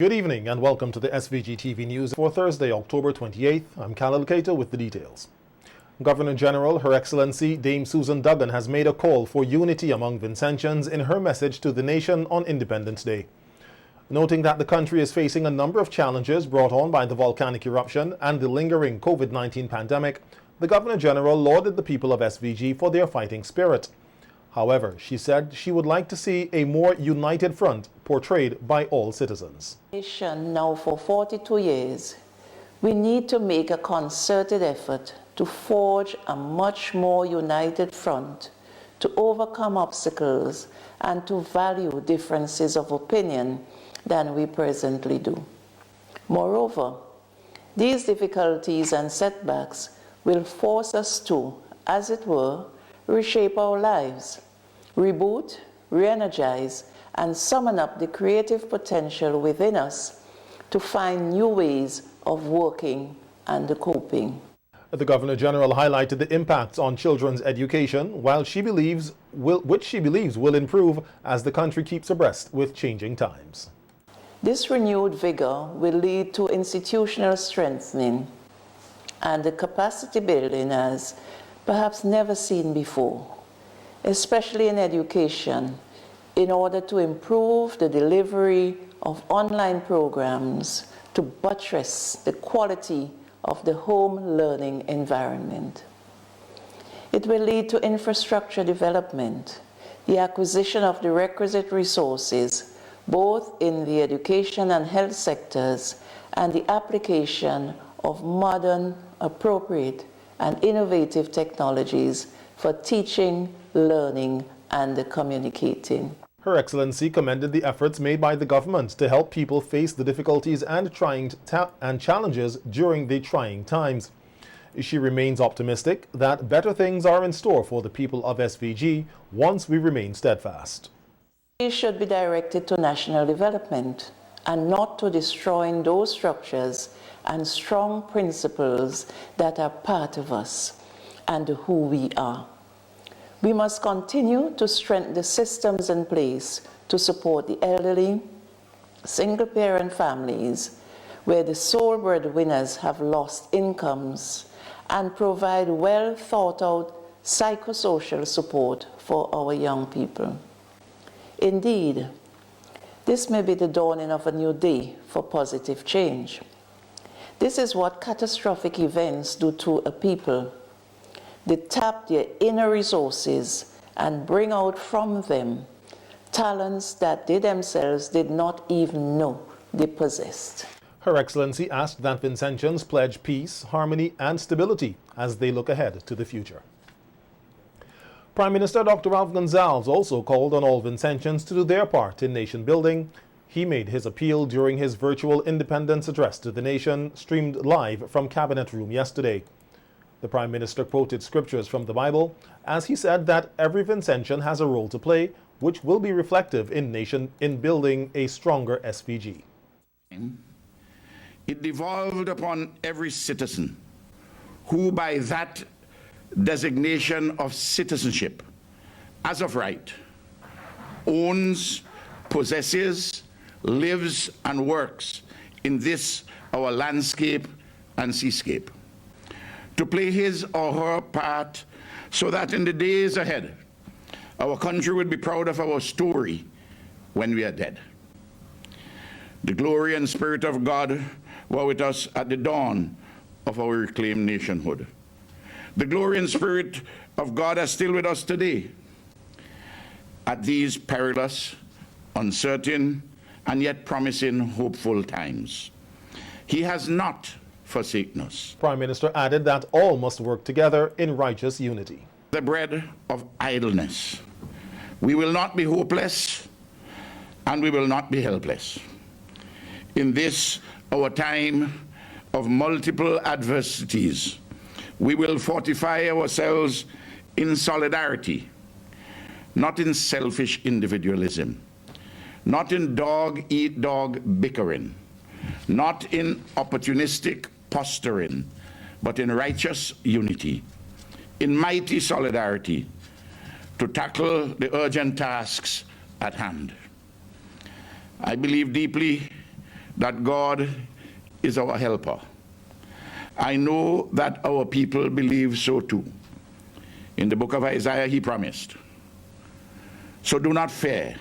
Good evening and welcome to the SVG-TV News for Thursday, October 28th. I'm Khalil Kato with the details. Governor General, Her Excellency Dame Susan Duggan has made a call for unity among Vincentians in her message to the nation on Independence Day. Noting that the country is facing a number of challenges brought on by the volcanic eruption and the lingering COVID-19 pandemic, the Governor General lauded the people of SVG for their fighting spirit. However, she said she would like to see a more united front portrayed by all citizens. Now for 42 years, we need to make a concerted effort to forge a much more united front, to overcome obstacles and to value differences of opinion than we presently do. Moreover, these difficulties and setbacks will force us to, as it were, reshape our lives, reboot, re-energize, and summon up the creative potential within us to find new ways of working and coping. The Governor General highlighted the impacts on children's education, which she believes will improve as the country keeps abreast with changing times. This renewed vigor will lead to institutional strengthening and the capacity building as perhaps never seen before, especially in education, in order to improve the delivery of online programs to buttress the quality of the home learning environment. It will lead to infrastructure development, the acquisition of the requisite resources, both in the education and health sectors, and the application of modern, appropriate, and innovative technologies for teaching, learning, and communicating. Her Excellency commended the efforts made by the government to help people face the difficulties and challenges during the trying times. She remains optimistic that better things are in store for the people of SVG once we remain steadfast. It should be directed to national development and not to destroying those structures and strong principles that are part of us and who we are. We must continue to strengthen the systems in place to support the elderly, single-parent families, where the sole breadwinners have lost incomes, and provide well-thought-out psychosocial support for our young people. Indeed, this may be the dawning of a new day for positive change. This is what catastrophic events do to a people. They tap their inner resources and bring out from them talents that they themselves did not even know they possessed. Her Excellency asked that Vincentians pledge peace, harmony, and stability as they look ahead to the future. Prime Minister Dr. Ralph Gonsalves also called on all Vincentians to do their part in nation building. He made his appeal during his virtual independence address to the nation, streamed live from Cabinet Room yesterday. The Prime Minister quoted scriptures from the Bible as he said that every Vincentian has a role to play, which will be reflective in building a stronger SVG. It devolved upon every citizen who, by that designation of citizenship, as of right, owns, possesses, lives, and works in this our landscape and seascape, to play his or her part so that in the days ahead, our country would be proud of our story when we are dead. The glory and spirit of God were with us at the dawn of our reclaimed nationhood. The glory and spirit of God are still with us today at these perilous, uncertain, and yet promising, hopeful times. He has not forsaken us. Prime Minister added that all must work together in righteous unity. The bread of idleness. We will not be hopeless and we will not be helpless. In this, our time of multiple adversities, we will fortify ourselves in solidarity, not in selfish individualism, not in dog-eat-dog bickering, not in opportunistic posturing, but in righteous unity, in mighty solidarity to tackle the urgent tasks at hand. I believe deeply that God is our helper. I know that our people believe so too. In the book of Isaiah, he promised, "So do not fear,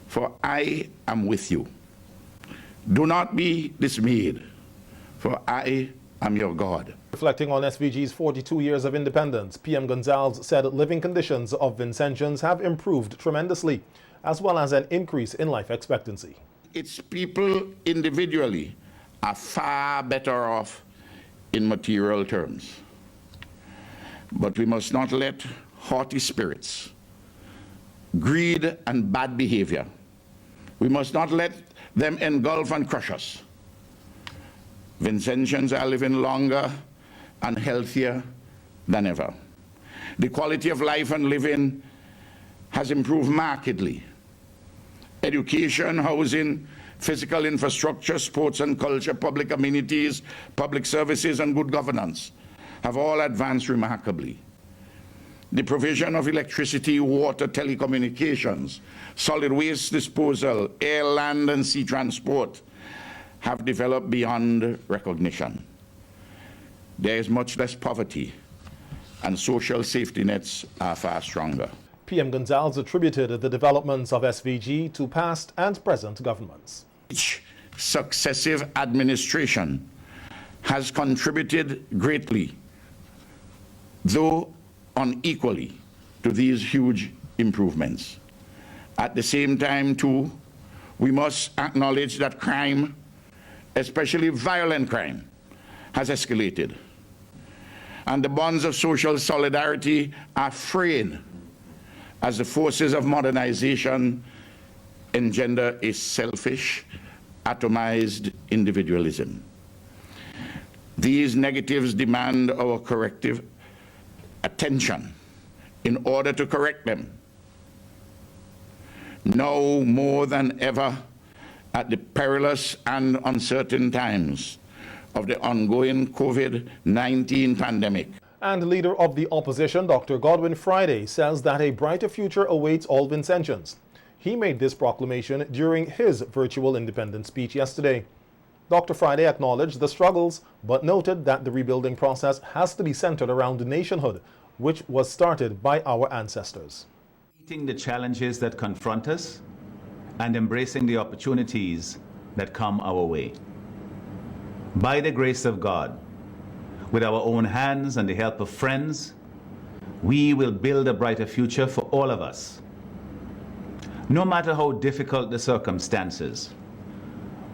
for I am with you. Do not be dismayed, for I am your God." Reflecting on SVG's 42 years of independence, PM Gonzalez said living conditions of Vincentians have improved tremendously, as well as an increase in life expectancy. Its people individually are far better off in material terms. But we must not let haughty spirits, greed and bad behavior, we must not let them engulf and crush us. Vincentians are living longer and healthier than ever. The quality of life and living has improved markedly. Education, housing, physical infrastructure, sports and culture, public amenities, public services, and good governance have all advanced remarkably. The provision of electricity, water, telecommunications, solid waste disposal, air, land, and sea transport have developed beyond recognition. There is much less poverty, and social safety nets are far stronger. PM Gonzalez attributed the developments of SVG to past and present governments. Each successive administration has contributed greatly, though unequally, to these huge improvements. At the same time, too, we must acknowledge that crime, especially violent crime, has escalated. And the bonds of social solidarity are frayed as the forces of modernization engender a selfish, atomized individualism. These negatives demand our corrective attention in order to correct them. Now more than ever, at the perilous and uncertain times of the ongoing COVID-19 pandemic. And leader of the opposition, Dr. Godwin Friday, says that a brighter future awaits all Vincentians. He made this proclamation during his virtual independence speech yesterday. Dr. Friday acknowledged the struggles, but noted that the rebuilding process has to be centered around nationhood, which was started by our ancestors. Meeting the challenges that confront us and embracing the opportunities that come our way. By the grace of God, with our own hands and the help of friends, we will build a brighter future for all of us. No matter how difficult the circumstances,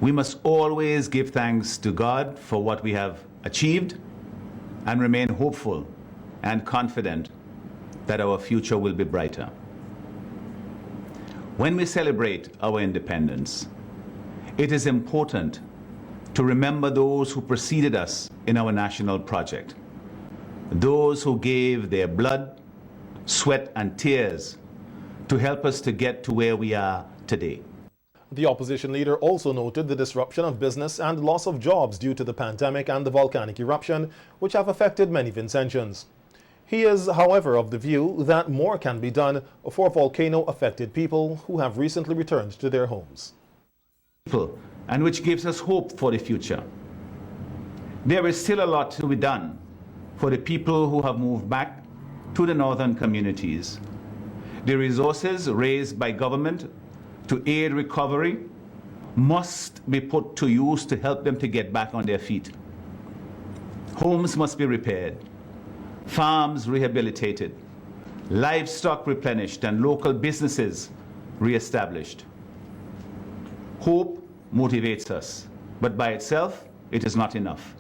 we must always give thanks to God for what we have achieved and remain hopeful and confident that our future will be brighter. When we celebrate our independence, it is important to remember those who preceded us in our national project, those who gave their blood, sweat, and tears to help us to get to where we are today. The opposition leader also noted the disruption of business and loss of jobs due to the pandemic and the volcanic eruption, which have affected many Vincentians. He is, however, of the view that more can be done for volcano-affected people who have recently returned to their homes. And which gives us hope for the future. There is still a lot to be done for the people who have moved back to the northern communities. The resources raised by government to aid recovery must be put to use to help them to get back on their feet. Homes must be repaired, farms rehabilitated, livestock replenished, and local businesses reestablished. Hope motivates us, but by itself, it is not enough.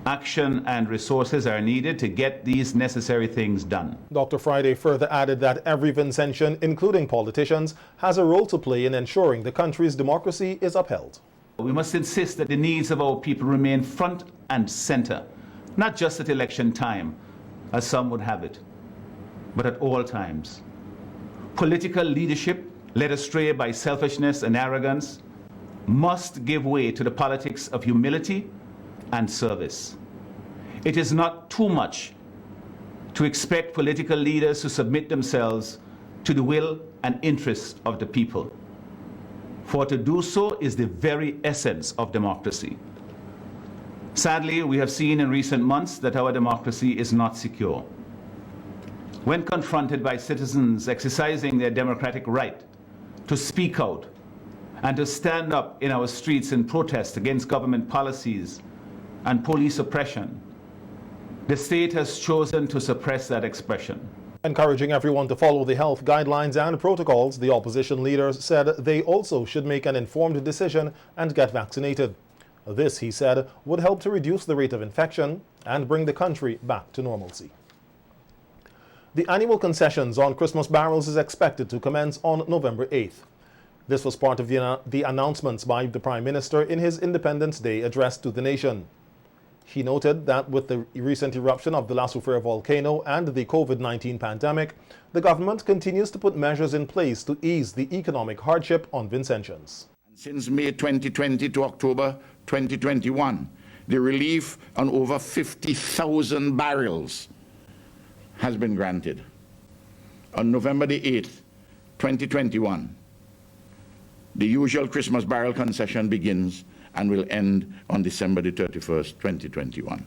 Action and resources are needed to get these necessary things done. Dr. Friday further added that every Vincentian, including politicians, has a role to play in ensuring the country's democracy is upheld. We must insist that the needs of our people remain front and center, not just at election time, as some would have it, but at all times. Political leadership, led astray by selfishness and arrogance, must give way to the politics of humility and service. It is not too much to expect political leaders to submit themselves to the will and interest of the people. for to do so is the very essence of democracy. Sadly, we have seen in recent months that our democracy is not secure. When confronted by citizens exercising their democratic right to speak out and to stand up in our streets in protest against government policies and police oppression, the state has chosen to suppress that expression. Encouraging everyone to follow the health guidelines and protocols, the opposition leaders said they also should make an informed decision and get vaccinated. This, he said, would help to reduce the rate of infection and bring the country back to normalcy. The annual concessions on Christmas barrels is expected to commence on November 8th. This was part of the announcements by the Prime Minister in his Independence Day address to the nation. He noted that with the recent eruption of the La Soufrière volcano and the COVID-19 pandemic, the government continues to put measures in place to ease the economic hardship on Vincentians. Since May 2020 to October 2021, the relief on over 50,000 barrels has been granted. On November the 8th, 2021, the usual Christmas barrel concession begins and will end on December the 31st, 2021.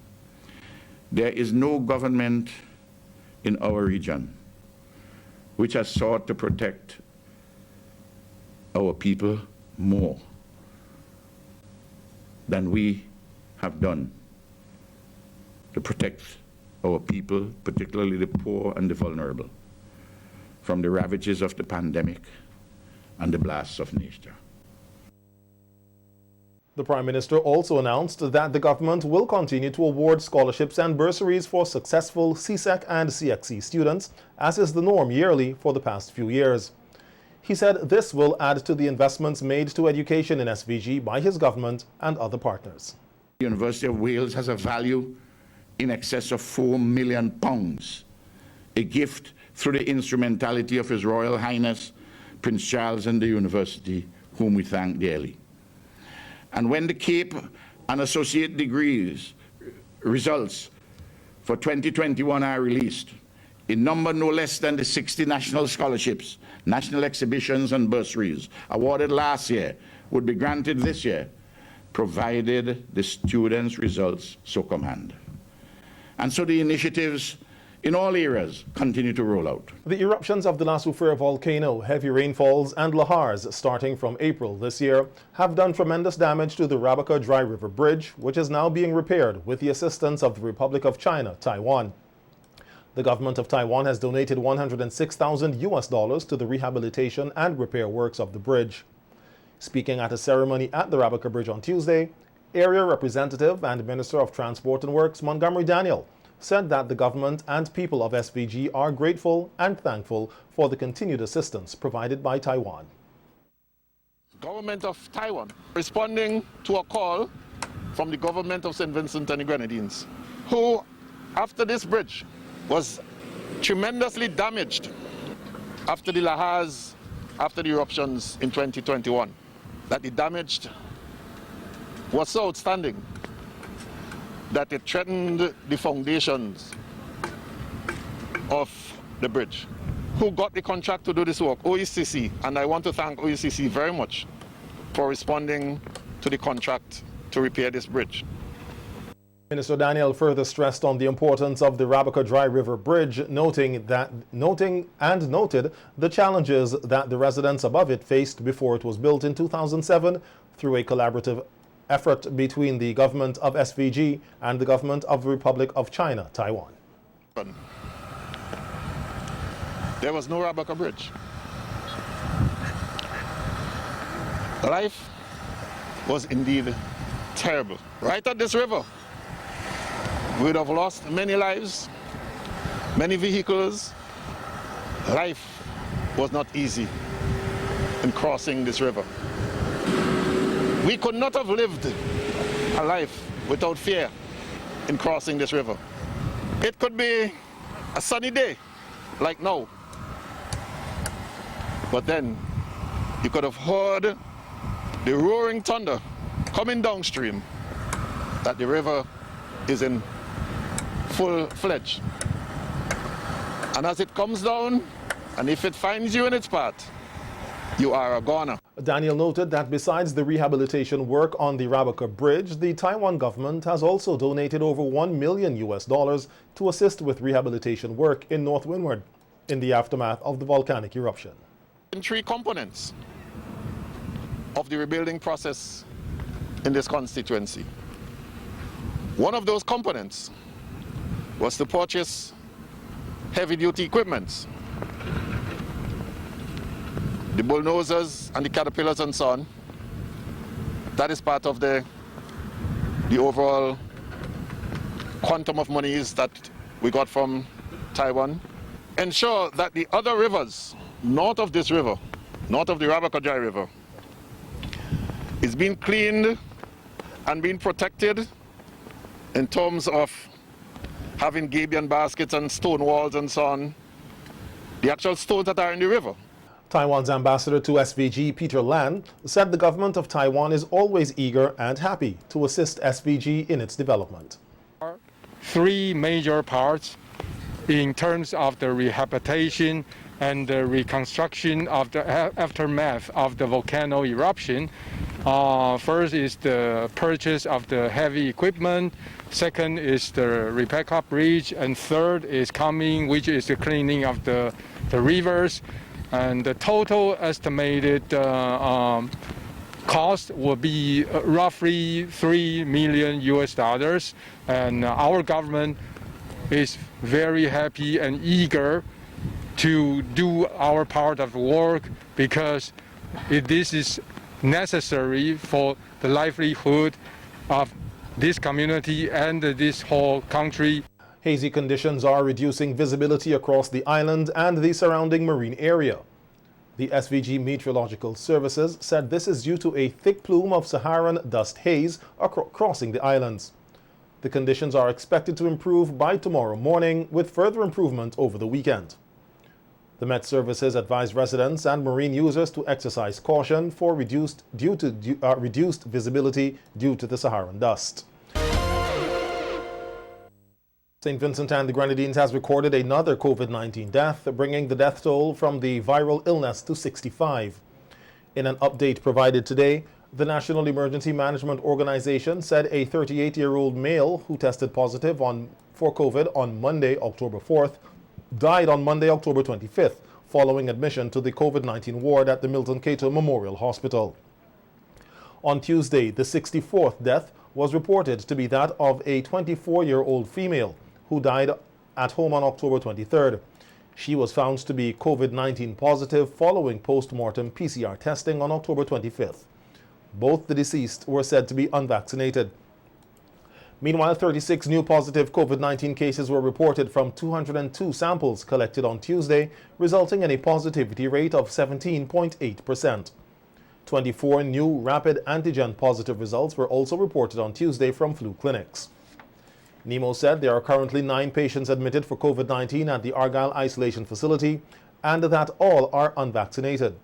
There is no government in our region which has sought to protect our people more than we have done to protect our people, particularly the poor and the vulnerable, from the ravages of the pandemic and the blasts of nature. The Prime Minister also announced that the government will continue to award scholarships and bursaries for successful CSEC and CXC students, as is the norm yearly for the past few years. He said this will add to the investments made to education in SVG by his government and other partners. The University of Wales has a value in excess of £4 million, a gift through the instrumentality of His Royal Highness Prince Charles and the University, whom we thank dearly. And when the Cape and Associate Degrees results for 2021 are released, in number no less than the 60 national scholarships, national exhibitions and bursaries awarded last year would be granted this year, provided the students' results so command. And so the initiatives in all areas continue to roll out. The eruptions of the La Soufrière volcano, heavy rainfalls and lahars starting from April this year have done tremendous damage to the Rabaca Dry River Bridge, which is now being repaired with the assistance of the Republic of China, Taiwan. The government of Taiwan has donated $106,000 to the rehabilitation and repair works of the bridge. Speaking at a ceremony at the Rabaca Bridge on Tuesday, Area Representative and Minister of Transport and Works Montgomery Daniel said that the government and people of SVG are grateful and thankful for the continued assistance provided by Taiwan. Government of Taiwan responding to a call from the government of St. Vincent and the Grenadines, who, after this bridge was tremendously damaged after the lahars, after the eruptions in 2021, that the damage was so outstanding that it threatened the foundations of the bridge. Who got the contract to do this work? OECC, and I want to thank OECC very much for responding to the contract to repair this bridge. Minister Daniel further stressed on the importance of the Rabaca Dry River Bridge, noting and noted the challenges that the residents above it faced before it was built in 2007 through a collaborative effort between the government of SVG and the government of the Republic of China, Taiwan. There was no Rabaca Bridge. Life was indeed terrible. Right at this river, we would have lost many lives, many vehicles. Life was not easy in crossing this river. We could not have lived a life without fear in crossing this river. It could be a sunny day, like now. But then you could have heard the roaring thunder coming downstream, that the river is in full-fledged. And as it comes down, and if it finds you in its path, you are a goner. Daniel noted that besides the rehabilitation work on the Rabaka Bridge, the Taiwan government has also donated over $1 million to assist with rehabilitation work in North Windward in the aftermath of the volcanic eruption. In 3 components of the rebuilding process in this constituency. One of those components was to purchase heavy-duty equipment, the bulldozers and the caterpillars and so on. That is part of the overall quantum of monies that we got from Taiwan. Ensure that the other rivers north of this river, north of the Rabaka River, is being cleaned and being protected in terms of having gabion baskets and stone walls and so on, the actual stones that are in the river. Taiwan's ambassador to SVG, Peter Lan, said the government of Taiwan is always eager and happy to assist SVG in its development. 3 major parts in terms of the rehabilitation and the reconstruction of the aftermath of the volcano eruption. First is the purchase of the heavy equipment. Second is the Rebecca Bridge, and third is coming, which is the cleaning of the rivers. And the total estimated cost will be roughly $3 million. And our government is very happy and eager to do our part of the work because this is necessary for the livelihood of this community and this whole country. Hazy conditions are reducing visibility across the island and the surrounding marine area. The SVG Meteorological Services said this is due to a thick plume of Saharan dust haze crossing the islands. The conditions are expected to improve by tomorrow morning, with further improvement over the weekend. The Met Services advise residents and marine users to exercise caution for reduced visibility due to the Saharan dust. St. Vincent and the Grenadines has recorded another COVID-19 death, bringing the death toll from the viral illness to 65. In an update provided today, the National Emergency Management Organization said a 38-year-old male who tested positive for COVID on Monday, October 4th, died on Monday, October 25th, following admission to the COVID-19 ward at the Milton Cato Memorial Hospital. On Tuesday, the 64th death was reported to be that of a 24-year-old female who died at home on October 23rd. She was found to be COVID-19 positive following post-mortem PCR testing on October 25th. Both the deceased were said to be unvaccinated. Meanwhile, 36 new positive COVID-19 cases were reported from 202 samples collected on Tuesday, resulting in a positivity rate of 17.8%. 24 new rapid antigen positive results were also reported on Tuesday from flu clinics. NEMO said there are currently 9 patients admitted for COVID-19 at the Argyle Isolation Facility and that all are unvaccinated.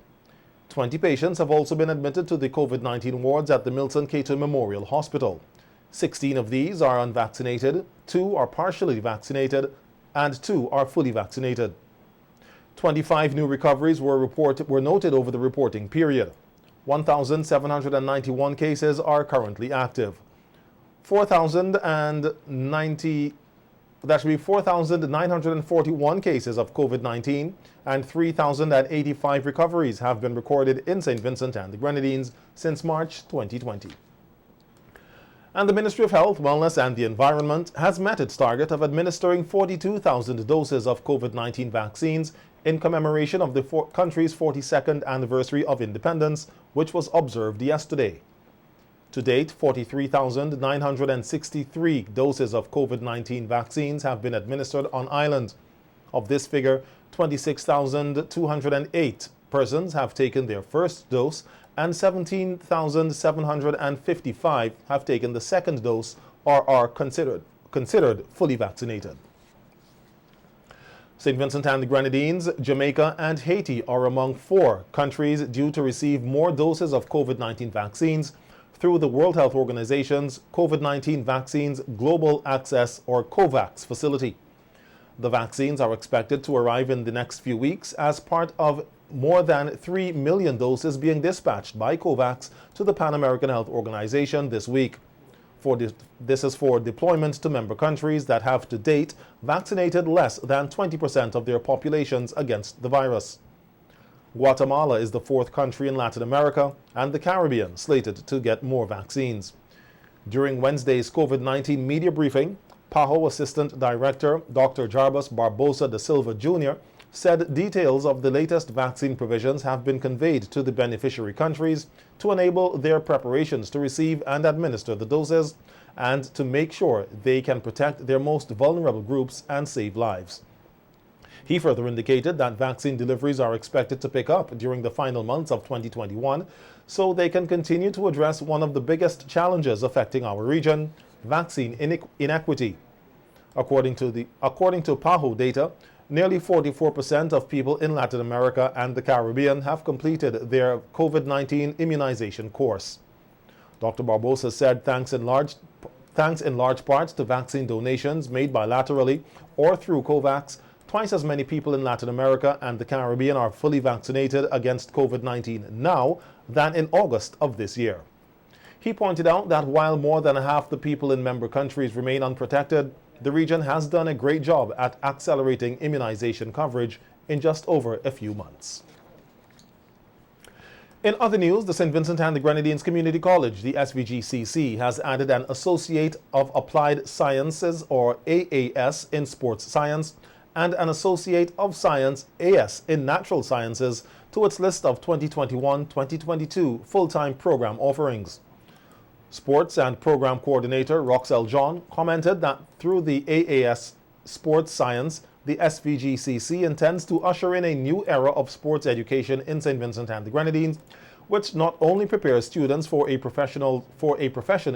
20 patients have also been admitted to the COVID-19 wards at the Milton Cato Memorial Hospital. 16 of these are unvaccinated, 2 are partially vaccinated, and 2 are fully vaccinated. 25 new recoveries were noted over the reporting period. 1,791 cases are currently active. 4,941 cases of COVID-19 and 3,085 recoveries have been recorded in St. Vincent and the Grenadines since March 2020. And the Ministry of Health, Wellness and the Environment has met its target of administering 42,000 doses of COVID-19 vaccines in commemoration of the country's 42nd anniversary of independence, which was observed yesterday. To date, 43,963 doses of COVID-19 vaccines have been administered on island. Of this figure, 26,208 persons have taken their first dose and 17,755 have taken the second dose or are considered fully vaccinated. St. Vincent and the Grenadines, Jamaica, and Haiti are among 4 countries due to receive more doses of COVID-19 vaccines through the World Health Organization's COVID-19 Vaccines Global Access or COVAX facility. The vaccines are expected to arrive in the next few weeks as part of more than 3 million doses being dispatched by COVAX to the Pan American Health Organization this week. This is for deployment to member countries that have to date vaccinated less than 20% of their populations against the virus. Guatemala is the 4th country in Latin America and the Caribbean slated to get more vaccines. During Wednesday's COVID-19 media briefing, PAHO Assistant Director Dr. Jarbas Barbosa da Silva Jr. said details of the latest vaccine provisions have been conveyed to the beneficiary countries to enable their preparations to receive and administer the doses and to make sure they can protect their most vulnerable groups and save lives. He further indicated that vaccine deliveries are expected to pick up during the final months of 2021 so they can continue to address one of the biggest challenges affecting our region, vaccine inequity. According to PAHO data, nearly 44% of people in Latin America and the Caribbean have completed their COVID-19 immunization course. Dr. Barbosa said thanks in large part to vaccine donations made bilaterally or through COVAX, twice as many people in Latin America and the Caribbean are fully vaccinated against COVID-19 now than in August of this year. He pointed out that while more than half the people in member countries remain unprotected, the region has done a great job at accelerating immunization coverage in just over a few months. In other news, the St. Vincent and the Grenadines Community College, the SVG-CC, has added an Associate of Applied Sciences, or AAS, in Sports Science and an Associate of Science, AS, in Natural Sciences to its list of 2021-2022 full-time program offerings. Sports and Program Coordinator Roxelle John commented that through the AAS Sports Science, the SVG-CC intends to usher in a new era of sports education in St. Vincent and the Grenadines, which not only prepares students for a profession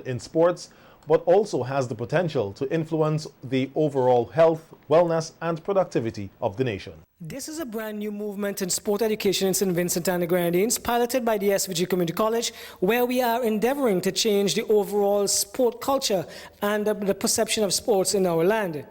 in sports, but also has the potential to influence the overall health, wellness, and productivity of the nation. This is a brand new movement in sport education in St. Vincent and the Grenadines, piloted by the SVG Community College, where we are endeavoring to change the overall sport culture and the perception of sports in our land.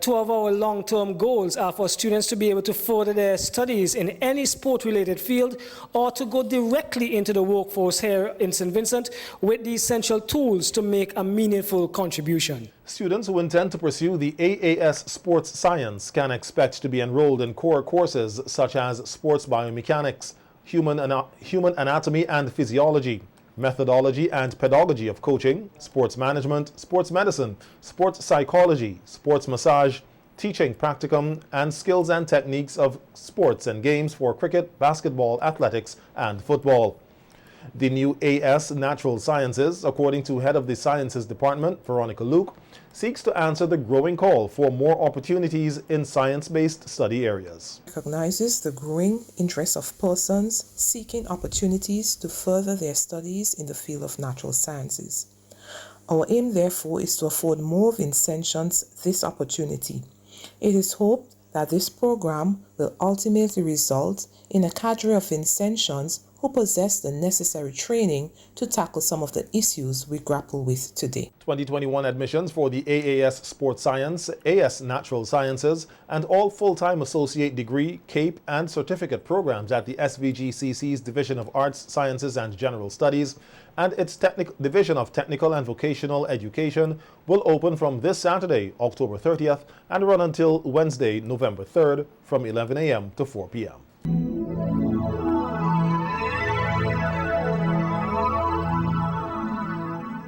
Two of our long-term goals are for students to be able to further their studies in any sport-related field or to go directly into the workforce here in St. Vincent with the essential tools to make a meaningful contribution. Students who intend to pursue the AAS Sports Science can expect to be enrolled in core courses such as sports biomechanics, human anatomy and physiology, methodology and pedagogy of coaching, sports management, sports medicine, sports psychology, sports massage, teaching practicum, and skills and techniques of sports and games for cricket, basketball, athletics, and football. The new AS Natural Sciences, according to Head of the Sciences Department, Veronica Luke, seeks to answer the growing call for more opportunities in science-based study areas. Recognizes the growing interest of persons seeking opportunities to further their studies in the field of natural sciences. Our aim, therefore, is to afford more Vincentians this opportunity. It is hoped that this program will ultimately result in a cadre of Vincentians who possess the necessary training to tackle some of the issues we grapple with today. 2021 admissions for the AAS Sports Science, AS Natural Sciences, and all full-time associate degree, CAPE, and certificate programs at the SVG-CC's Division of Arts, Sciences, and General Studies and its Division of Technical and Vocational Education will open from this Saturday, October 30th, and run until Wednesday, November 3rd, from 11 a.m. to 4 p.m.